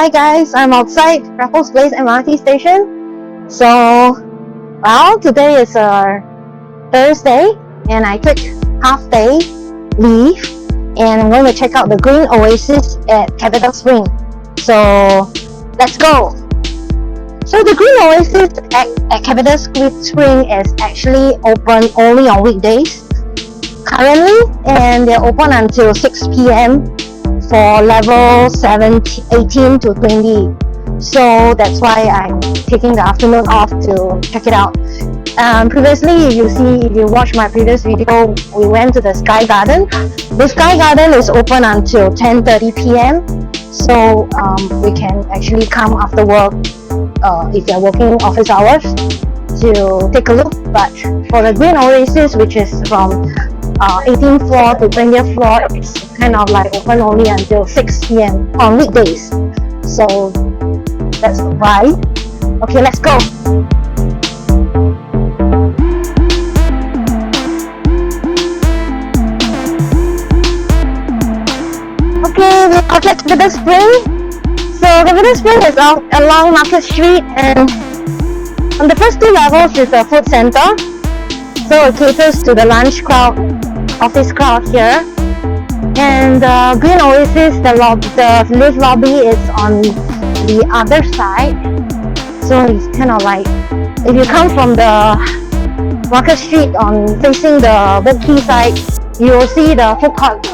Hi guys, I'm outside Raffles Place MRT station. So, today is Thursday and I took half day leave and I'm going to check out the Green Oasis at CapitaSpring. So, let's go. So the Green Oasis at CapitaSpring is actually open only on weekdays currently, and they're open until 6 p.m. for level 18 to 20. So that's why I'm taking the afternoon off to check it out. Previously, if you watch my previous video, we went to the Sky Garden. The Sky Garden is open until 10:30 p.m. So we can actually come after work if you're working office hours to take a look. But for the Green Oasis, which is from 18th floor to 20th floor, it's kind of like open only until 6 p.m. on weekdays. So that's why. Okay, let's go. Okay, we're at CapitaSpring. So CapitaSpring is out along Market Street, and on the first two levels is a food center. So it caters to the lunch crowd, office crowd here. And Green Oasis, the lift lobby is on the other side. So it's kind of like, if you come from the Market Street facing the Boat Quay side, you will see the food court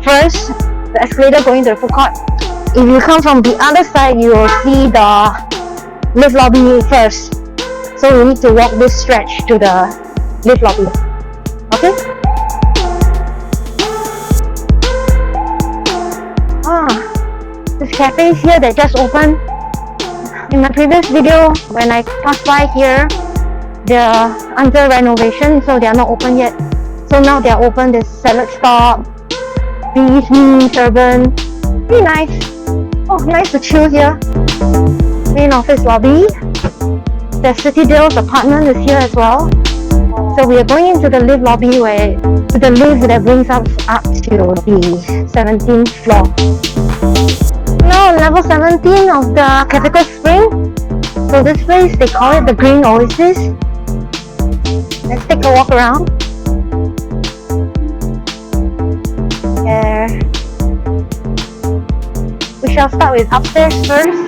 first, the escalator going to the food court. If you come from the other side, you will see the lift lobby first. So you need to walk this stretch to the lift lobby. Okay? This cafe is here that just opened. In my previous video, when I passed by here, they're under renovation, so they are not open yet. So now they are open. There's salad stop, beef, turban. Really nice. Oh, nice to chill here. Main office lobby. The City Deals apartment is here as well. So we are going into the lift lobby, to the lift that brings us up to the 17th floor. Now level 17 of the CapitaSpring. So this place, they call it the Green Oasis. Let's take a walk around. There. We shall start with upstairs first.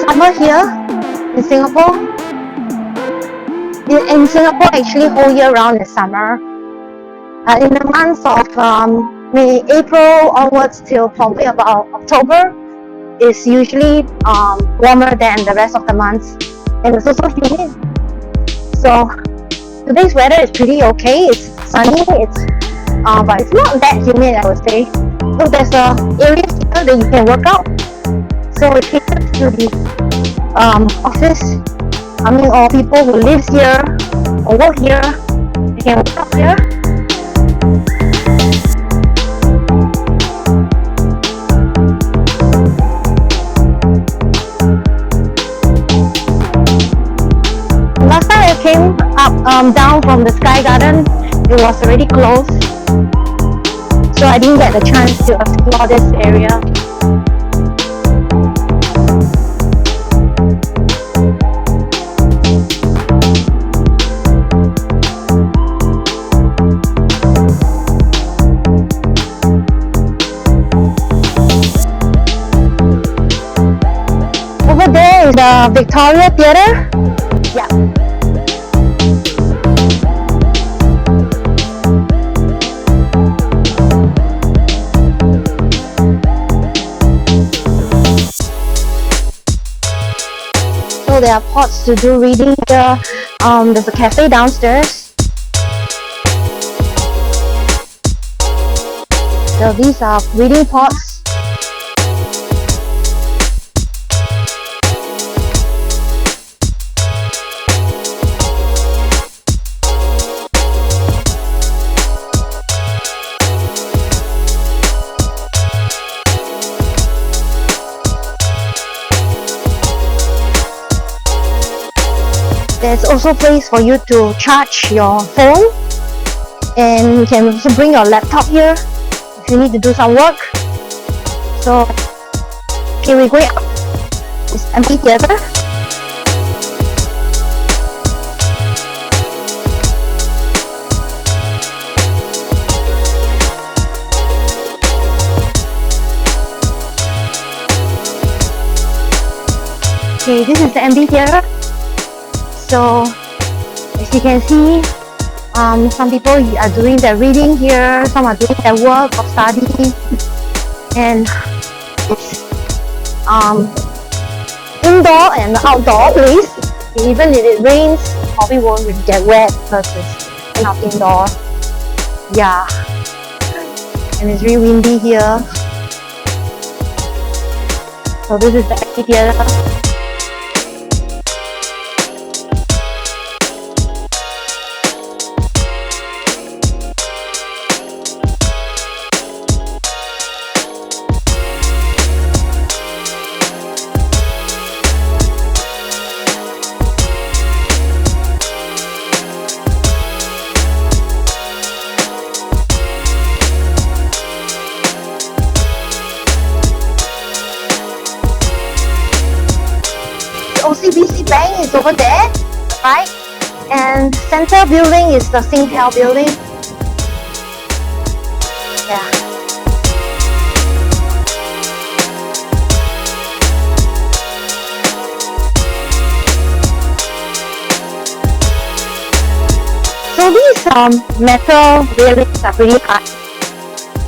Summer here in Singapore. In Singapore, actually, whole year round is summer. In the months of April onwards till probably about October, is usually warmer than the rest of the months, and it's also humid. So today's weather is pretty okay. It's sunny. But it's not that humid, I would say. So there's a area here that you can work out. So it caters to the office, or people who live here or work here, they can work out here. Last time I came down from the Sky Garden, it was already closed, so I didn't get the chance to explore this area. Over there is the Victoria Theatre. Yeah. So there are pots to do reading here. There's a cafe downstairs. So these are reading pots. There's also a place for you to charge your phone, and you can also bring your laptop here if you need to do some work. So, okay, we're going up this amphitheater. Okay, this is the amphitheater. So, as you can see, some people are doing their reading here, some are doing their work or study, and it's indoor and outdoor place. Even if it rains, probably won't get wet because it's not indoor. Yeah, and it's really windy here. So this is the amphitheater. OCBC Bank is over there, right? And center building is the Singtel building. Yeah. So these metal railings are pretty high,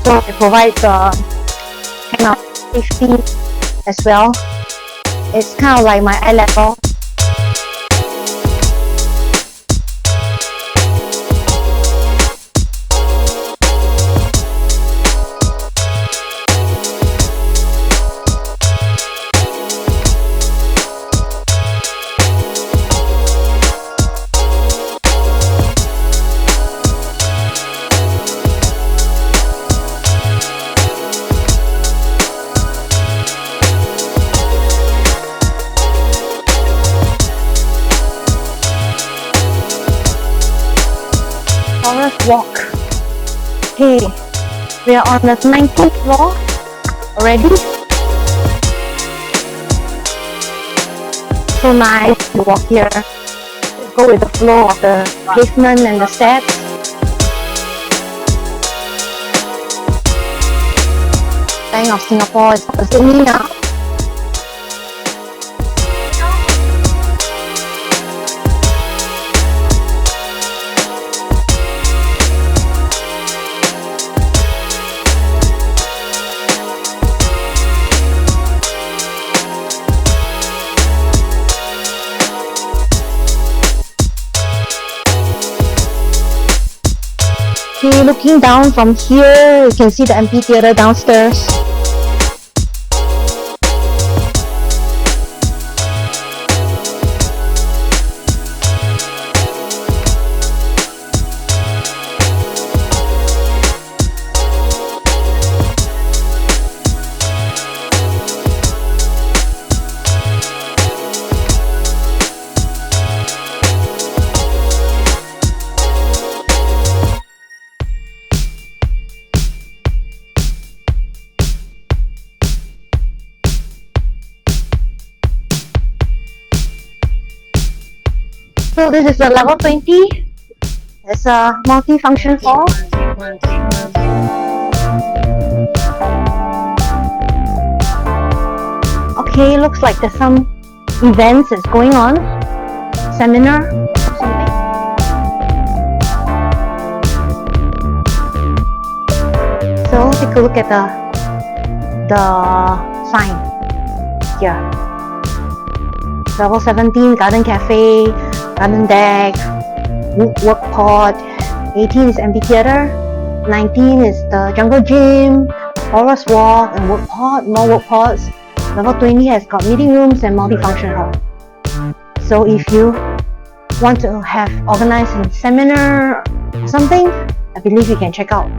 so it provides kind of safety as well. It's kind of like my eye level. Walk. Okay, we are on the 19th floor already. So nice to walk here. Go with the flow of the pavement and the steps. Bank of Singapore is opposite me now. Okay, looking down from here, you can see the amphitheater downstairs. So this is the level 20. It's a multi-function hall. Okay, looks like there's some events that's going on. Seminar or something. So take a look at the sign here. Level 17, Garden Cafe, Garden Deck, Work Pod. 18 is Amphitheater. 19 is the Jungle Gym, Forest Walk, and Work Pod, more Work Pods. Level 20 has got meeting rooms and multi-function hall. So if you want to have organized a seminar or something, I believe you can check out